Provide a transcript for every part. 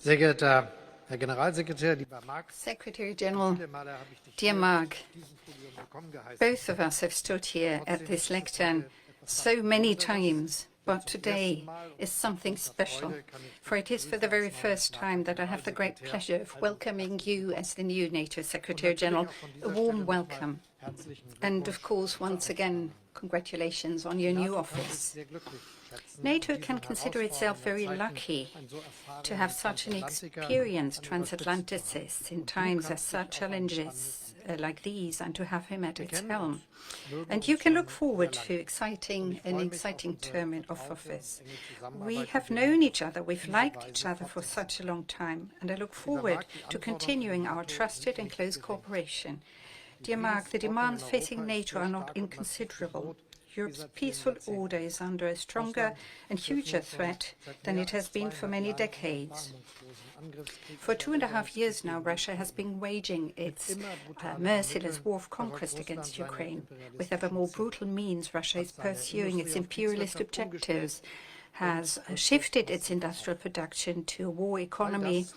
Sehr geehrter Herr Generalsekretär, lieber Mark, Secretary General, viele Male habe ich dich dear hier Mark, auf diesem Podium willkommen geheißen. both of us have stood here at this lectern so many times, but today is something special, for it is for the very first time that I have the great pleasure of welcoming you as the new NATO Secretary General. A warm welcome. And of course, once again, congratulations on your new office. NATO can consider itself very lucky to have such an experienced transatlanticist in times as such challenges like these, and to have him at its helm. And you can look forward to an exciting term of office. We have known each other, we've liked each other for such a long time, and I look forward to continuing our trusted and close cooperation. Dear Mark, the demands facing NATO are not inconsiderable. Europe's peaceful order is under a stronger and huger threat than it has been for many decades. For 2.5 years now, Russia has been waging its merciless war of conquest against Ukraine. With ever more brutal means, Russia is pursuing its imperialist objectives, has shifted its industrial production to a war economy,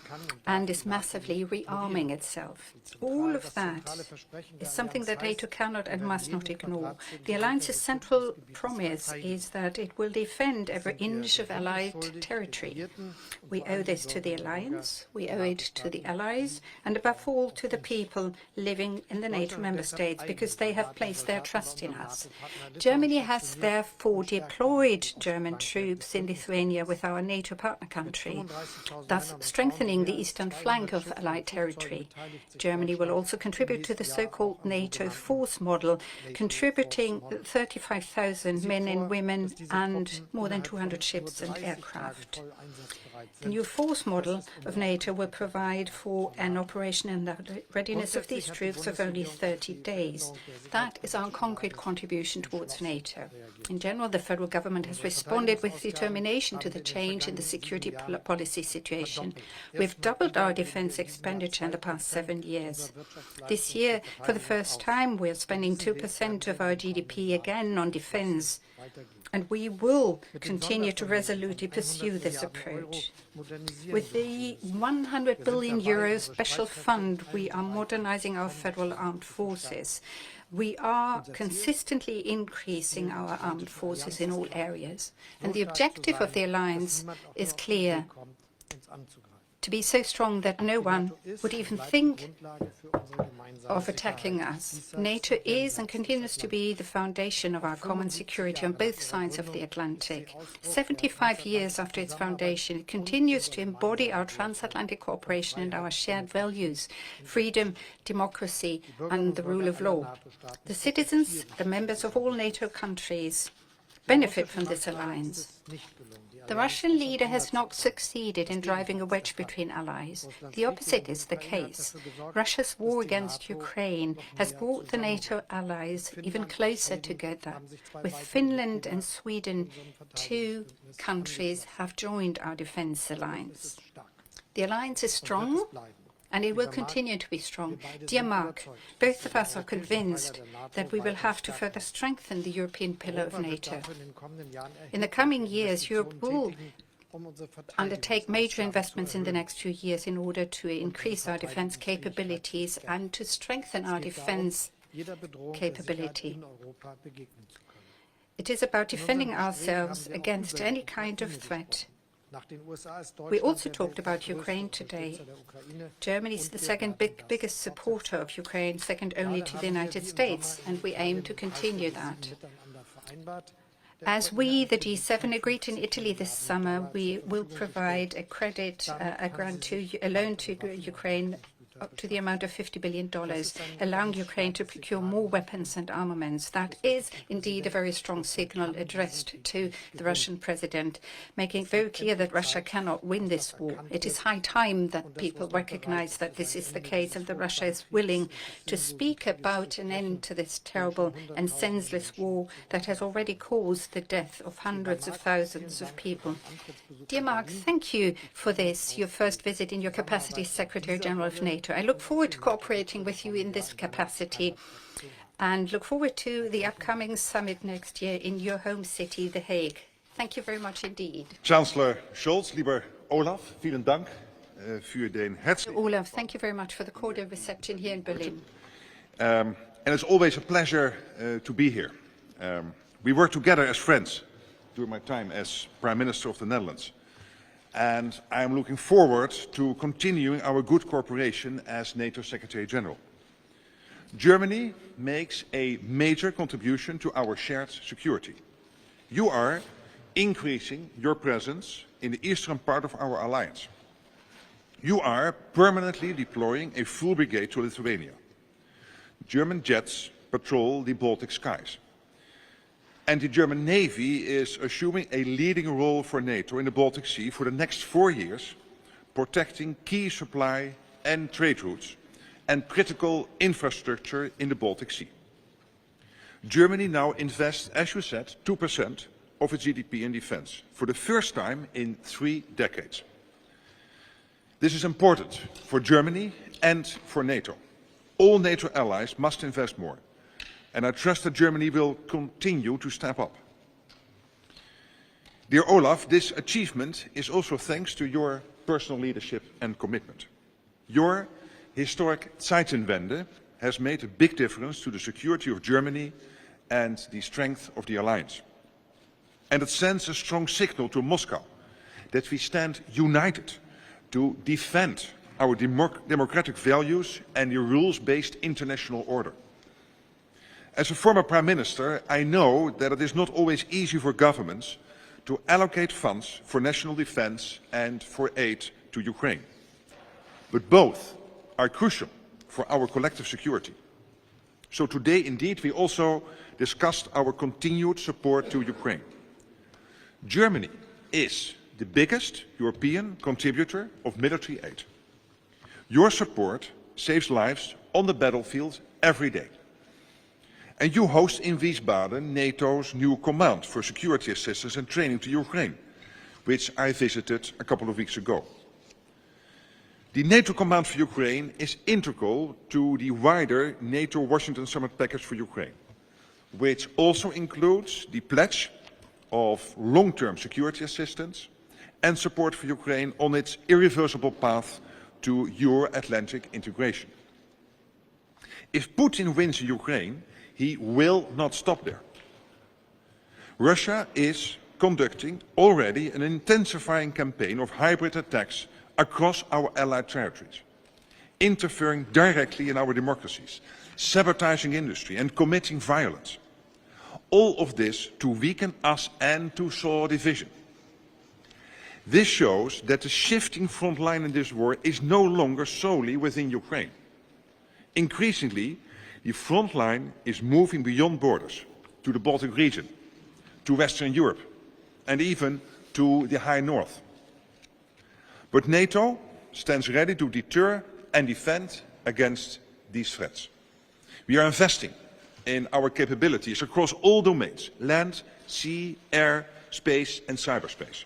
and is massively rearming itself. All of that is something that NATO cannot and must not ignore. The alliance's central promise is that it will defend every inch of Allied territory. We owe this to the alliance, we owe it to the allies, and above all to the people living in the NATO member states, because they have placed their trust in us. Germany has therefore deployed German troops in Lithuania with our NATO partner country, thus strengthening the eastern flank of Allied territory. Germany will also contribute to the so-called NATO force model, contributing 35,000 men and women and more than 200 ships and aircraft. The new force model of NATO will provide for an operation and the readiness of these troops of only 30 days. That is our concrete contribution towards NATO. In general, the federal government has responded with determination to the change in the security policy situation. We've doubled our defense expenditure in the past 7 years. This year, for the first time, we're spending 2% of our GDP again on defense. And we will continue to resolutely pursue this approach. With the 100 billion euro special fund, we are modernizing our federal armed forces. We are consistently increasing our armed forces in all areas. And the objective of the alliance is clear: to be so strong that no one would even think of attacking us. NATO is and continues to be the foundation of our common security on both sides of the Atlantic. 75 years after its foundation, it continues to embody our transatlantic cooperation and our shared values: freedom, democracy, and the rule of law. The citizens, the members of all NATO countries, benefit from this alliance. The Russian leader has not succeeded in driving a wedge between allies. The opposite is the case. Russia's war against Ukraine has brought the NATO allies even closer together. With Finland and Sweden, 2 countries have joined our defense alliance. The alliance is strong, and it will continue to be strong. Dear Mark, both of us are convinced that we will have to further strengthen the European pillar of NATO. In the coming years, Europe will undertake major investments in the next few years in order to increase our defense capabilities and to strengthen our defense capability. It is about defending ourselves against any kind of threat. We also talked about Ukraine today. Germany is the second biggest supporter of Ukraine, second only to the United States, and we aim to continue that. As we, the G7, agreed in Italy this summer, we will provide a loan to Ukraine up to the amount of $50 billion, allowing Ukraine to procure more weapons and armaments. That is indeed a very strong signal addressed to the Russian president, making it very clear that Russia cannot win this war. It is high time that people recognize that this is the case and that Russia is willing to speak about an end to this terrible and senseless war that has already caused the death of hundreds of thousands of people. Dear Mark, thank you for this, your first visit in your capacity as Secretary General of NATO. I look forward to cooperating with you in this capacity and look forward to the upcoming summit next year in your home city, The Hague. Thank you very much indeed. Chancellor Scholz, lieber Olaf, vielen Dank. für den herzlichen Olaf, thank you very much for the cordial reception here in Berlin. And it's always a pleasure to be here. We worked together as friends during my time as Prime Minister of the Netherlands. And I'm looking forward to continuing our good cooperation as NATO Secretary General. Germany makes a major contribution to our shared security. You are increasing your presence in the eastern part of our alliance. You are permanently deploying a full brigade to Lithuania. German jets patrol the Baltic skies. And the German Navy is assuming a leading role for NATO in the Baltic Sea for the next 4 years, protecting key supply and trade routes and critical infrastructure in the Baltic Sea. Germany now invests, as you said, 2% of its GDP in defense for the first time in 3 decades. This is important for Germany and for NATO. All NATO allies must invest more, and I trust that Germany will continue to step up. Dear Olaf, this achievement is also thanks to your personal leadership and commitment. Your historic Zeitenwende has made a big difference to the security of Germany and the strength of the alliance. And it sends a strong signal to Moscow that we stand united to defend our democratic values and the rules-based international order. As a former Prime Minister, I know that it is not always easy for governments to allocate funds for national defense and for aid to Ukraine. But both are crucial for our collective security. So today, indeed, we also discussed our continued support to Ukraine. Germany is the biggest European contributor of military aid. Your support saves lives on the battlefield every day. And you host in Wiesbaden NATO's new command for security assistance and training to Ukraine, which I visited a couple of weeks ago. The NATO command for Ukraine is integral to the wider NATO Washington Summit package for Ukraine, which also includes the pledge of long-term security assistance and support for Ukraine on its irreversible path to Euro-Atlantic integration. If Putin wins in Ukraine, he will not stop there. Russia is conducting already an intensifying campaign of hybrid attacks across our allied territories, interfering directly in our democracies, sabotaging industry and committing violence. All of this to weaken us and to sow division. This shows that the shifting front line in this war is no longer solely within Ukraine. Increasingly, the front line is moving beyond borders, to the Baltic region, to Western Europe, and even to the High North. But NATO stands ready to deter and defend against these threats. We are investing in our capabilities across all domains: land, sea, air, space and cyberspace.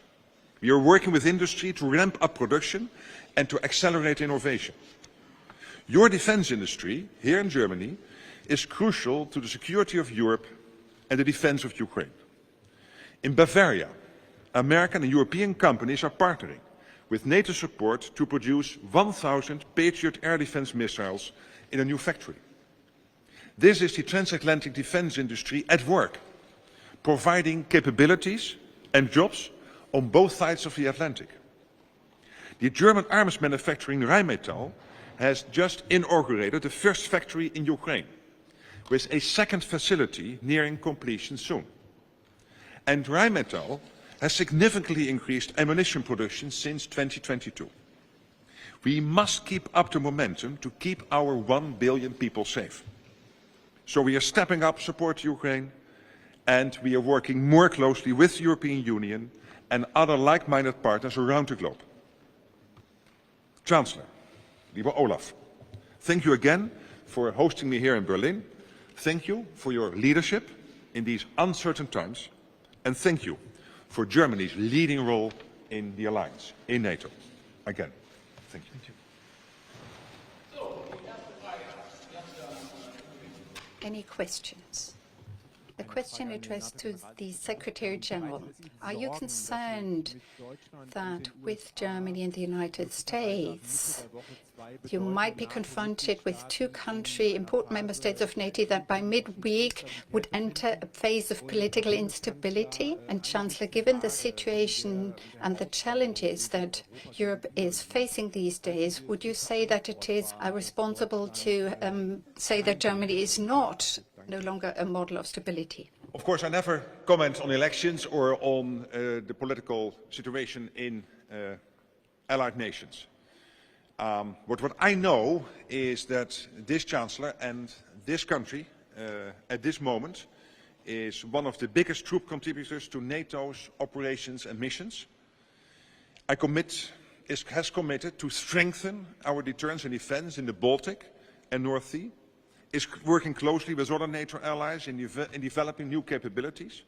We are working with industry to ramp up production and to accelerate innovation. Your defense industry here in Germany is crucial to the security of Europe and the defense of Ukraine. In Bavaria, American and European companies are partnering with NATO support to produce 1,000 Patriot air defense missiles in a new factory. This is the transatlantic defense industry at work, providing capabilities and jobs on both sides of the Atlantic. The German arms manufacturing Rheinmetall has just inaugurated the first factory in Ukraine, with a second facility nearing completion soon. And Rheinmetall has significantly increased ammunition production since 2022. We must keep up the momentum to keep our 1 billion people safe. So we are stepping up support to Ukraine, and we are working more closely with the European Union and other like-minded partners around the globe. Chancellor, lieber Olaf, thank you again for hosting me here in Berlin. Thank you for your leadership in these uncertain times, and thank you for Germany's leading role in the alliance, in NATO. Again, thank you. Any questions? The question addressed to the Secretary-General. Are you concerned that with Germany and the United States, you might be confronted with two important member states of NATO that by midweek would enter a phase of political instability? And Chancellor, given the situation and the challenges that Europe is facing these days, would you say that it is responsible to say that Germany is no longer a model of stability? Of course, I never comment on elections or on the political situation in allied nations. But what I know is that this Chancellor and this country at this moment is one of the biggest troop contributors to NATO's operations and missions. Has committed to strengthen our deterrence and defense in the Baltic and North Sea, is working closely with other NATO allies in developing new capabilities.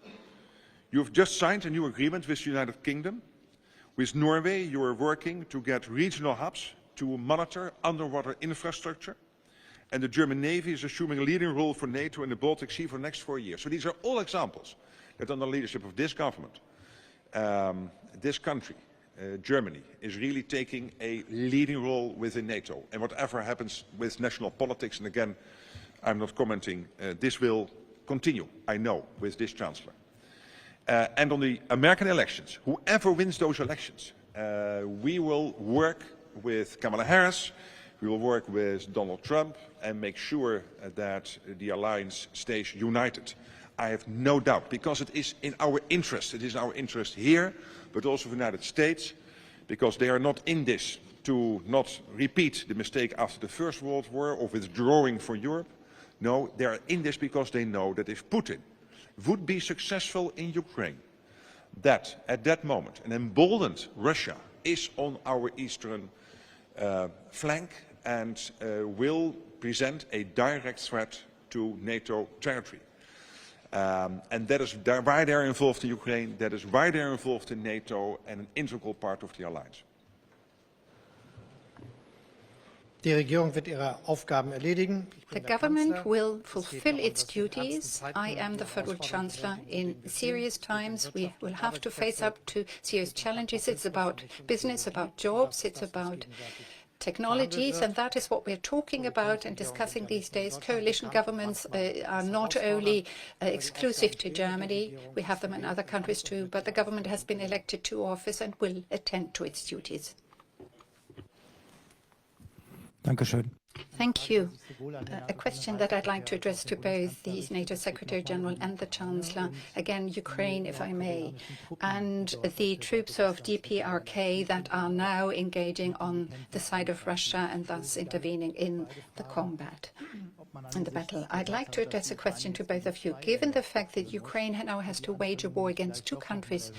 You have just signed a new agreement with the United Kingdom. With Norway, you are working to get regional hubs to monitor underwater infrastructure. And the German Navy is assuming a leading role for NATO in the Baltic Sea for the next 4 years. So these are all examples that under the leadership of this government, this country, Germany, is really taking a leading role within NATO. And whatever happens with national politics, and again, I'm not commenting, this will continue, I know, with this Chancellor. And on the American elections, whoever wins those elections, we will work with Kamala Harris, we will work with Donald Trump and make sure that the alliance stays united. I have no doubt, because it is in our interest. It is our interest here, but also for the United States, because they are not in this to not repeat the mistake after the First World War of withdrawing from Europe. No, they are in this because they know that if Putin would be successful in Ukraine, that at that moment an emboldened Russia is on our eastern flank and will present a direct threat to NATO territory. And that is why they're involved in Ukraine, that is why they're involved in NATO and an integral part of the alliance. Die Regierung wird ihre Aufgaben erledigen. The government will fulfill its duties. I am the Federal Chancellor. In serious times, we will have to face up to serious challenges. It's about business, about jobs, it's about technologies, and that is what we're talking about and discussing these days. Coalition governments are not only exclusive to Germany, we have them in other countries too, but the government has been elected to office and will attend to its duties. Dankeschön. Thank you. A question that I'd like to address to both the NATO Secretary-General and the Chancellor. Again, Ukraine, if I may, and the troops of DPRK that are now engaging on the side of Russia and thus intervening in the combat, in the battle. I'd like to address a question to both of you. Given the fact that Ukraine now has to wage a war against two countries,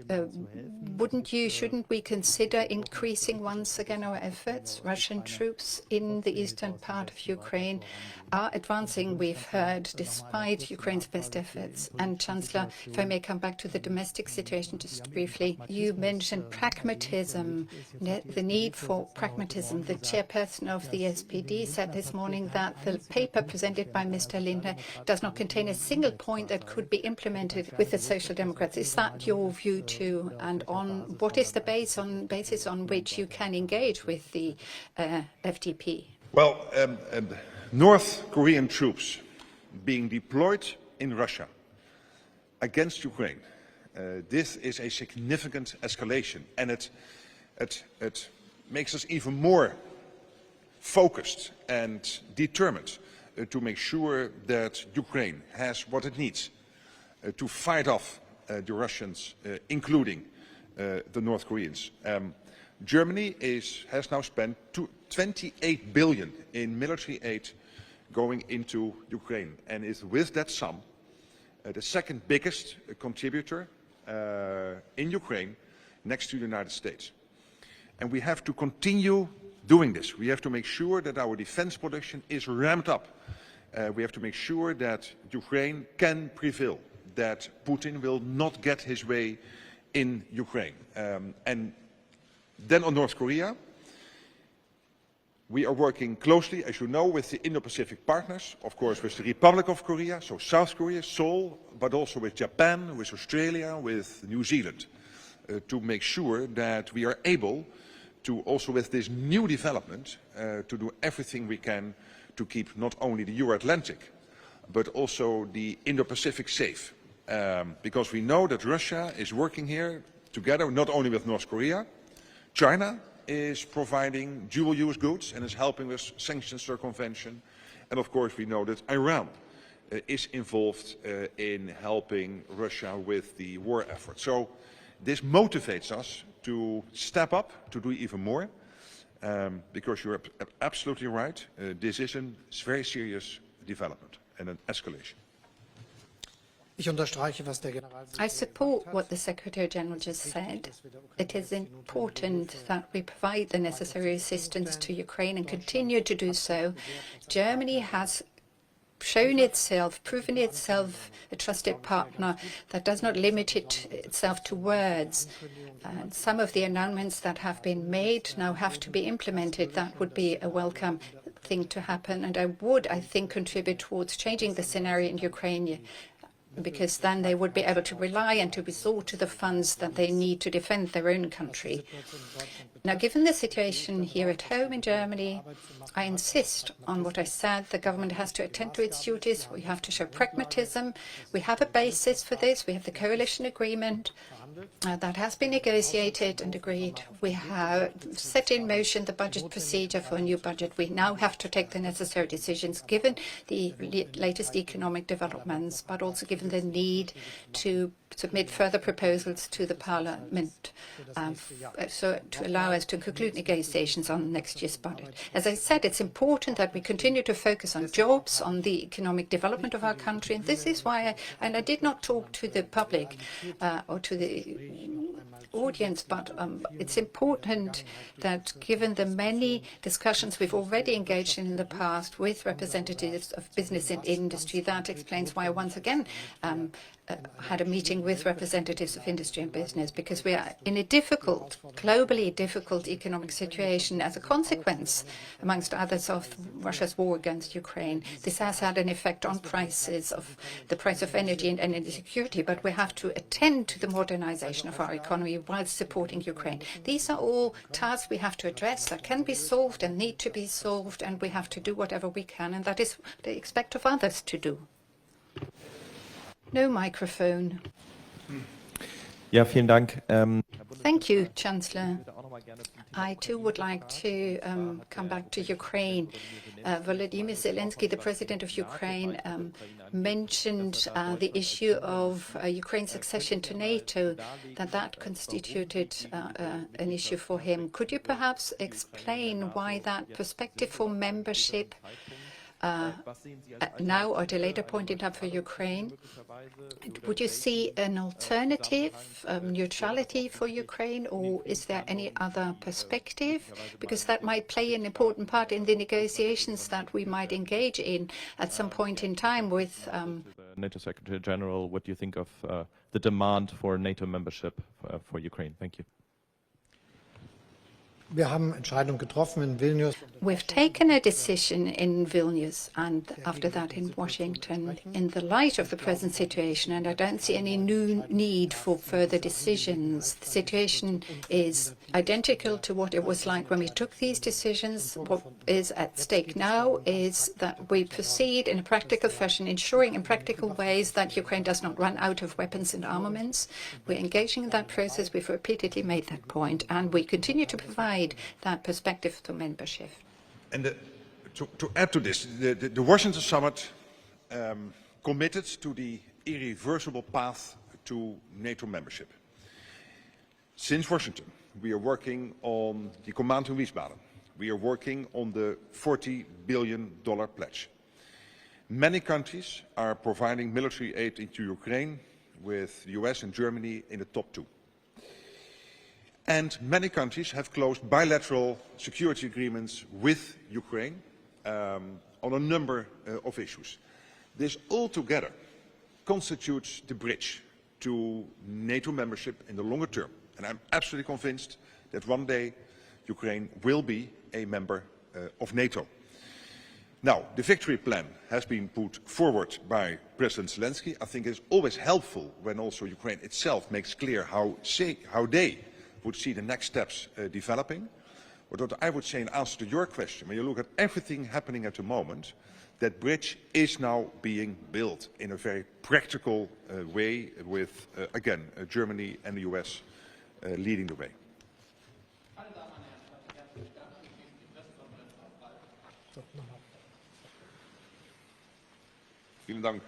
shouldn't we consider increasing once again our efforts? Russian troops in the eastern part of Ukraine are advancing, we've heard, despite Ukraine's best efforts. And Chancellor, if I may come back to the domestic situation just briefly, you mentioned pragmatism, the need for pragmatism. The chairperson of the SPD said this morning that the paper presented by Mr. Lindner does not contain a single point that could be implemented with the Social Democrats. Is that your view too? And on what is the basis on which you can engage with the FDP? Well, North Korean troops being deployed in Russia against Ukraine, this is a significant escalation, and it makes us even more focused and determined to make sure that Ukraine has what it needs to fight off the Russians, including the North Koreans. Germany has now spent 28 billion in military aid going into Ukraine, and is with that sum the second biggest contributor in Ukraine, next to the United States. And we have to continue doing this. We have to make sure that our defense production is ramped up. We have to make sure that Ukraine can prevail, that Putin will not get his way in Ukraine. And then on North Korea, We are working closely, as you know, with the Indo-Pacific partners, of course with the Republic of Korea, so South Korea, Seoul, but also with Japan, with Australia, with New Zealand, to make sure that we are able to, also with this new development, to do everything we can to keep not only the Euro-Atlantic, but also the Indo-Pacific safe. Because we know that Russia is working here together, not only with North Korea. China is providing dual-use goods and is helping with sanctions circumvention. And of course we know that Iran is involved in helping Russia with the war effort. So this motivates us to step up, to do even more, because you're absolutely right. This is a very serious development and an escalation. I support what the Secretary-General just said. It is important that we provide the necessary assistance to Ukraine and continue to do so. Germany has proven itself a trusted partner that does not limit itself to words. And some of the announcements that have been made now have to be implemented. That would be a welcome thing to happen, and I think, contribute towards changing the scenario in Ukraine, because then they would be able to rely and to resort to the funds that they need to defend their own country. Now, given the situation here at home in Germany, I insist on what I said. The government has to attend to its duties. We have to show pragmatism. We have a basis for this. We have the coalition agreement that has been negotiated and agreed. We have set in motion the budget procedure for a new budget. We now have to take the necessary decisions given the latest economic developments, but also given the need to submit further proposals to the Parliament, so to allow us to conclude negotiations on next year's budget. As I said, it's important that we continue to focus on jobs, on the economic development of our country, and this is why I did not talk to the public or to the audience, but it's important that, given the many discussions we've already engaged in the past with representatives of business and industry, that explains why I once again had a meeting with representatives of industry and business, because we are in a globally difficult economic situation as a consequence, amongst others, of Russia's war against Ukraine. This has had an effect on the price of energy and energy security, but we have to attend to the modernization of our economy while supporting Ukraine. These are all tasks we have to address that can be solved and need to be solved, and we have to do whatever we can, and that is what I expect of others to do. No microphone. Ja, vielen Dank. Thank you, Chancellor. I too would like to come back to Ukraine. Volodymyr Zelensky, the president of Ukraine, mentioned the issue of Ukraine's accession to NATO, that constituted an issue for him. Could you perhaps explain why that perspective for membership now or at a later point in time for Ukraine? Would you see an alternative, neutrality for Ukraine, or is there any other perspective? Because that might play an important part in the negotiations that we might engage in at some point in time with NATO Secretary General, what do you think of the demand for NATO membership for Ukraine? Thank you. We've taken a decision in Vilnius and after that in Washington in the light of the present situation, and I don't see any new need for further decisions. The situation is identical to what it was like when we took these decisions. What is at stake now is that we proceed in a practical fashion, ensuring in practical ways that Ukraine does not run out of weapons and armaments. We're engaging in that process. We've repeatedly made that point, and we continue to provide that perspective to membership. And to add to this, the Washington summit committed to the irreversible path to NATO membership. Since Washington, we are working on the Command in Wiesbaden. We are working on the $40 billion pledge. Many countries are providing military aid into Ukraine, with the US and Germany in the top two. And many countries have closed bilateral security agreements with Ukraine on a number of issues. This altogether constitutes the bridge to NATO membership in the longer term. And I'm absolutely convinced that one day Ukraine will be a member of NATO. Now, the victory plan has been put forward by President Zelensky. I think it's always helpful when also Ukraine itself makes clear how they would see the next steps developing. But what I would say in answer to your question, when you look at everything happening at the moment, that bridge is now being built in a very practical way with, again, Germany and the US leading the way. Vielen Dank.